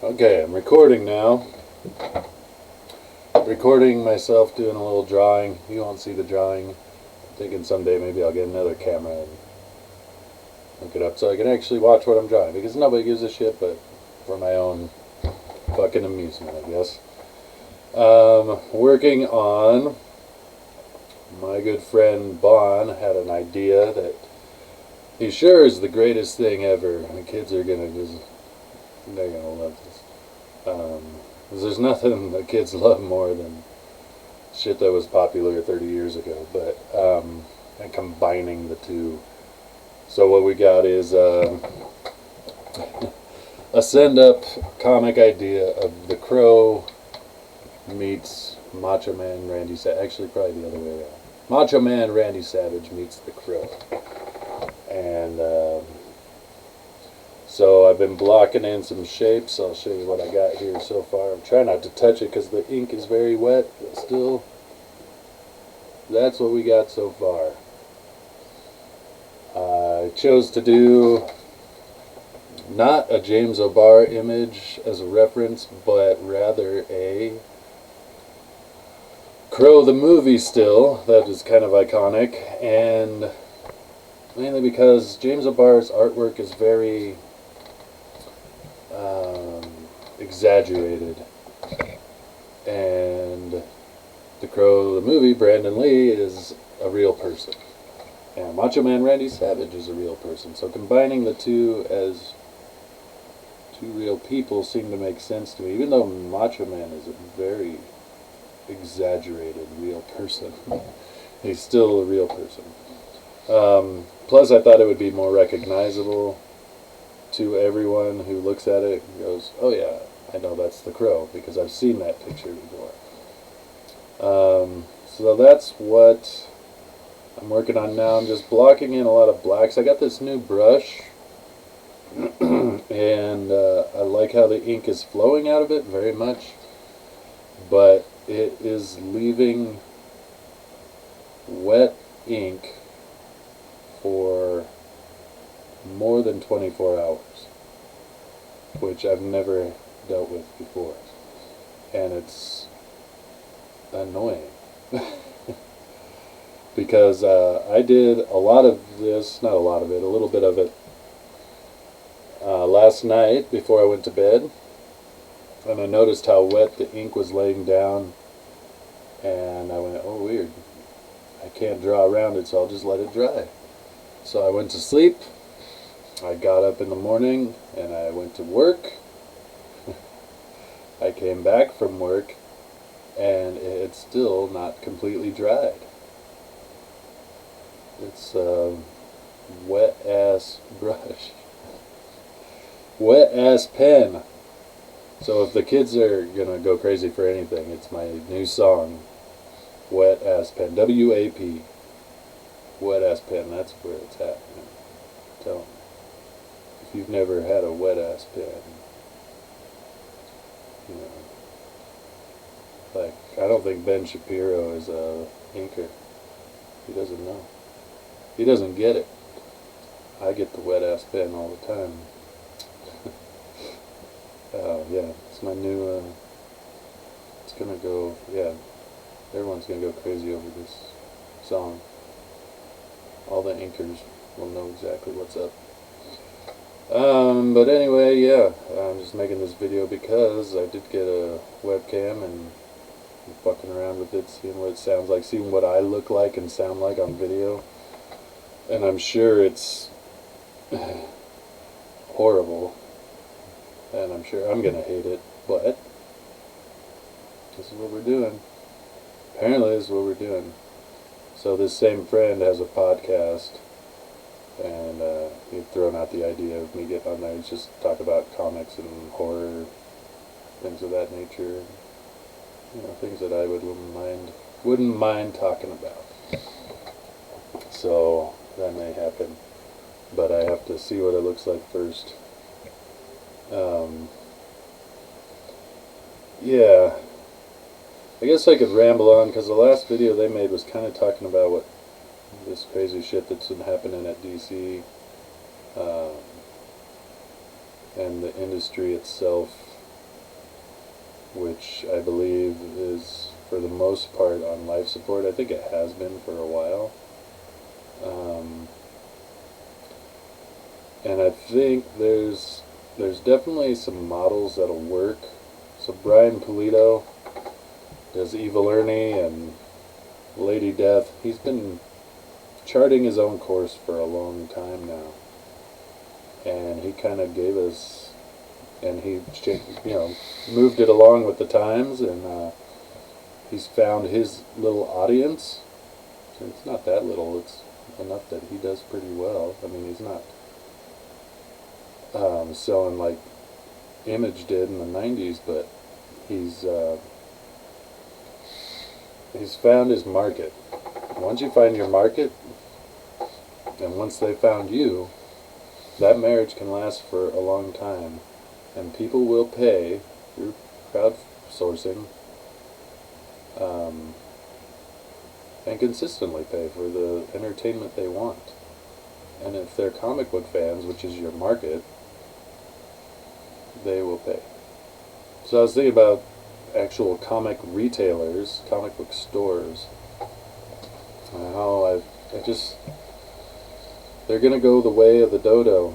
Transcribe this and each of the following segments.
Okay, I'm recording now. Recording myself doing a little drawing. You won't see the drawing. Thinking someday maybe I'll get another camera and look it up so I can actually watch what I'm drawing, because nobody gives a shit, but for my own fucking amusement, I guess. Working on, my good friend Bon had an idea that he sure is the greatest thing ever. The kids are gonna just, they're gonna love this. 'Cause there's nothing the kids love more than shit that was popular 30 years ago, but and combining the two. So what we got is a send-up comic idea of the Crow meets Macho Man Randy Savage. Actually, probably the other way around. Macho Man Randy Savage meets the Crow. And so I've been blocking in some shapes. I'll show you what I got here so far. I'm trying not to touch it because the ink is very wet, but still, that's what we got so far. I chose to do not a James O'Barr image as a reference, but rather a Crow the movie still. That is kind of iconic, and mainly because James O'Barr's artwork is very exaggerated, and the Crow the movie, Brandon Lee, is a real person, and Macho Man Randy Savage is a real person. So combining the two as two real people seemed to make sense to me, even though Macho Man is a very exaggerated real person. He's still a real person. Plus, I thought it would be more recognizable to everyone who looks at it and goes, "Oh yeah, I know that's the Crow because I've seen that picture before." So that's what I'm working on now. I'm just blocking in a lot of blacks. I got this new brush, and I like how the ink is flowing out of it very much, but it is leaving wet ink for more than 24 hours, which I've never dealt with before, and it's annoying. Because I did a lot of this, not a lot of it, a little bit of it last night before I went to bed, and I noticed how wet the ink was laying down, and I went, oh weird, I can't draw around it, so I'll just let it dry. So I went to sleep. I got up in the morning and I went to work. I came back from work and it's still not completely dried. It's a wet ass brush. Wet ass pen. So if the kids are gonna go crazy for anything, it's my new song, Wet Ass Pen. W-A-P. Wet ass pen, that's where it's at. Tell them. If you've never had a wet ass pen, you know, like, I don't think Ben Shapiro is a inker. He doesn't know. He doesn't get it. I get the wet ass pen all the time. Yeah, it's my new, it's gonna go, yeah, everyone's gonna go crazy over this song. All the inkers will know exactly what's up. But anyway, yeah, I'm just making this video because I did get a webcam and I'm fucking around with it, seeing what it sounds like, seeing what I look like and sound like on video. And I'm sure it's horrible, and I'm sure I'm gonna hate it, but this is what we're doing. Apparently this is what we're doing. So this same friend has a podcast, and he'd thrown out the idea of me getting on there and just talk about comics and horror, things of that nature. You know, things that I wouldn't mind talking about. So that may happen, but I have to see what it looks like first. Yeah, I guess I could ramble on, because the last video they made was kind of talking about what this crazy shit that's been happening at DC, and the industry itself which I believe is for the most part on life support. I think it has been for a while. And I think there's definitely some models that'll work. So Brian Pulido does Evil Ernie and Lady Death. He's been charting his own course for a long time now, and he kind of gave us, and he moved it along with the times, and he's found his little audience. And it's not that little, it's enough that he does pretty well. I mean, he's not selling like Image did in the 90s, but he's found his market. Once you find your market, and once they found you, that marriage can last for a long time, and people will pay through crowdsourcing, and consistently pay for the entertainment they want. And if they're comic book fans, which is your market, they will pay. So I was thinking about actual comic retailers, comic book stores, how they're going to go the way of the dodo.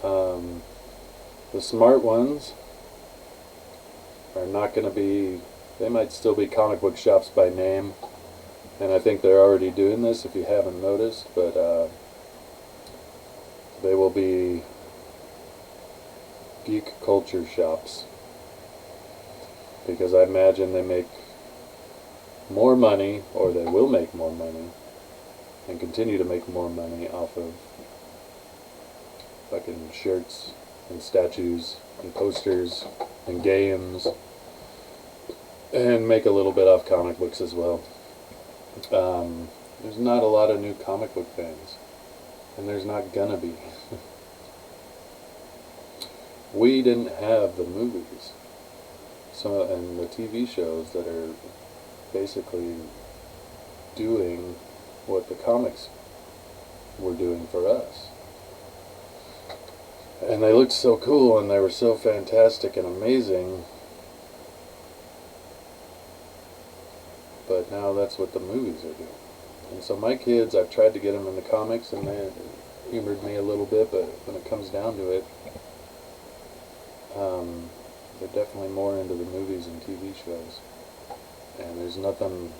The smart ones are not going to be, they might still be comic book shops by name, and I think they're already doing this if you haven't noticed, but they will be geek culture shops, because I imagine they make more money, or they will make more money, and continue to make more money off of fucking shirts and statues and posters and games, and make a little bit off comic books as well. There's not a lot of new comic book fans, and there's not gonna be. We didn't have the movies, and the TV shows that are basically doing what the comics were doing for us. And they looked so cool, and they were so fantastic and amazing. But now that's what the movies are doing. And so my kids, I've tried to get them into comics, and they humored me a little bit, but when it comes down to it, they're definitely more into the movies and TV shows. And there's nothing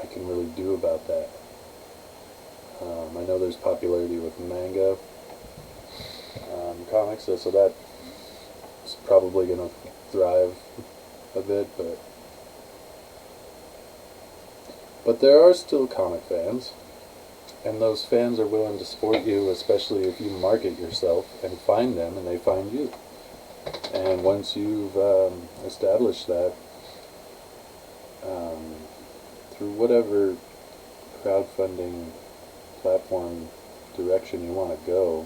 I can really do about that. I know there's popularity with manga comics, so that's probably going to thrive a bit, but there are still comic fans, and those fans are willing to support you, especially if you market yourself and find them and they find you. And once you've established that, through whatever crowdfunding platform direction you want to go,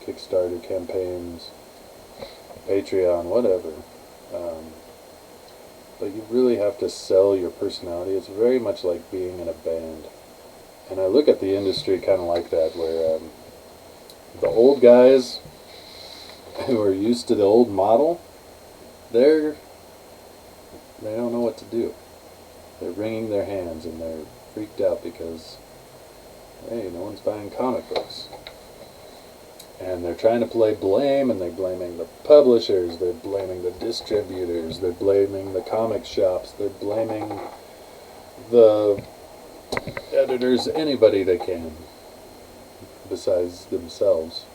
Kickstarter campaigns, Patreon, whatever, but you really have to sell your personality. It's very much like being in a band, and I look at the industry kind of like that, where the old guys who are used to the old model, they don't know what to do. They're wringing their hands, and they're freaked out because, hey, no one's buying comic books. And they're trying to play blame, and they're blaming the publishers, they're blaming the distributors, they're blaming the comic shops, they're blaming the editors, anybody they can, besides themselves.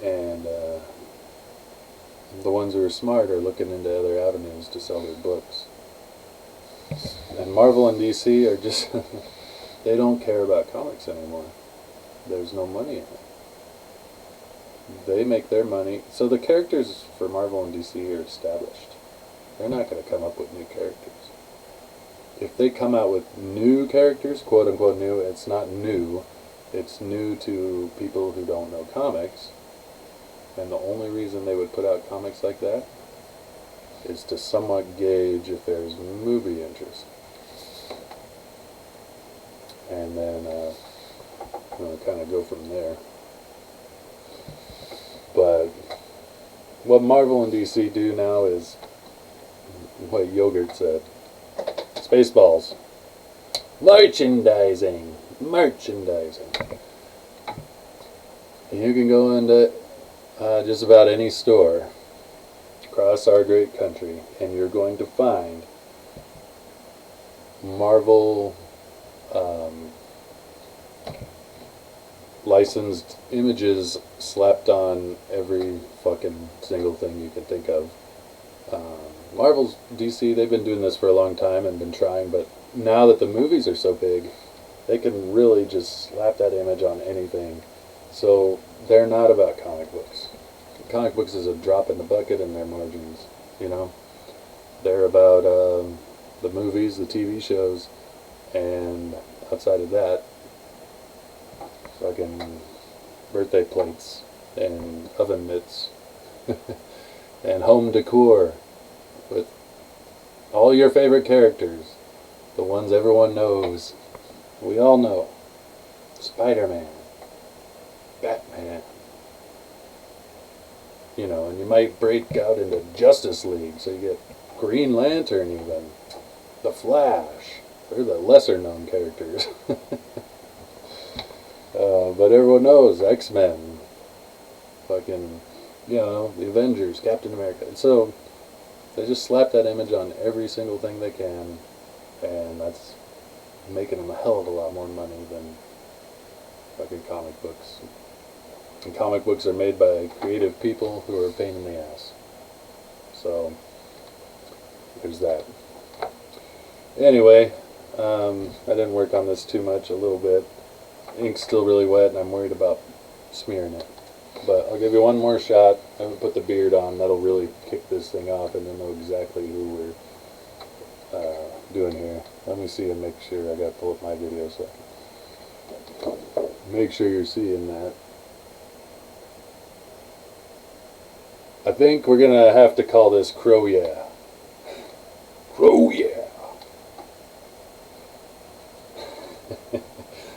And the ones who are smart are looking into other avenues to sell their books. And Marvel and DC are just, they don't care about comics anymore. There's no money in it. They make their money. So the characters for Marvel and DC are established. They're not going to come up with new characters. If they come out with new characters, quote unquote new, it's not new. It's new to people who don't know comics. And the only reason they would put out comics like that is to somewhat gauge if there's movie interest. And then kind of go from there. But what Marvel and DC do now is what Yogurt said. Spaceballs. Merchandising. Merchandising. You can go into just about any store across our great country, and you're going to find Marvel licensed images slapped on every fucking single thing you can think of. Marvel's DC, they've been doing this for a long time and been trying, but now that the movies are so big, they can really just slap that image on anything. So they're not about comic books. Comic books is a drop in the bucket in their margins, you know. They're about the movies, the TV shows, and outside of that, fucking birthday plates and oven mitts and home decor with all your favorite characters, the ones everyone knows. We all know. Spider-Man, Batman, you know, and you might break out into Justice League, so you get Green Lantern even, the Flash. They're the lesser known characters. But everyone knows X-Men, fucking, you know, the Avengers, Captain America. And so they just slap that image on every single thing they can, and that's making them a hell of a lot more money than fucking comic books. And comic books are made by creative people who are a pain in the ass. So there's that. Anyway, I didn't work on this too much, a little bit. Ink's still really wet, and I'm worried about smearing it. But I'll give you one more shot. I haven't put the beard on. That'll really kick this thing off, and then know exactly who we're doing here. Let me see and make sure. I gotta pull up my video so I can make sure you're seeing that. I think we're gonna have to call this CrowYeah. CrowYeah.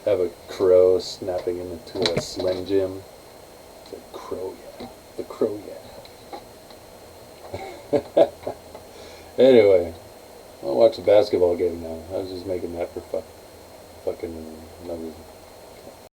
Have a crow snapping into a Slim Jim. It's like CrowYeah. The CrowYeah. Anyway, I'll watch the basketball game now. I was just making that for fucking no reason.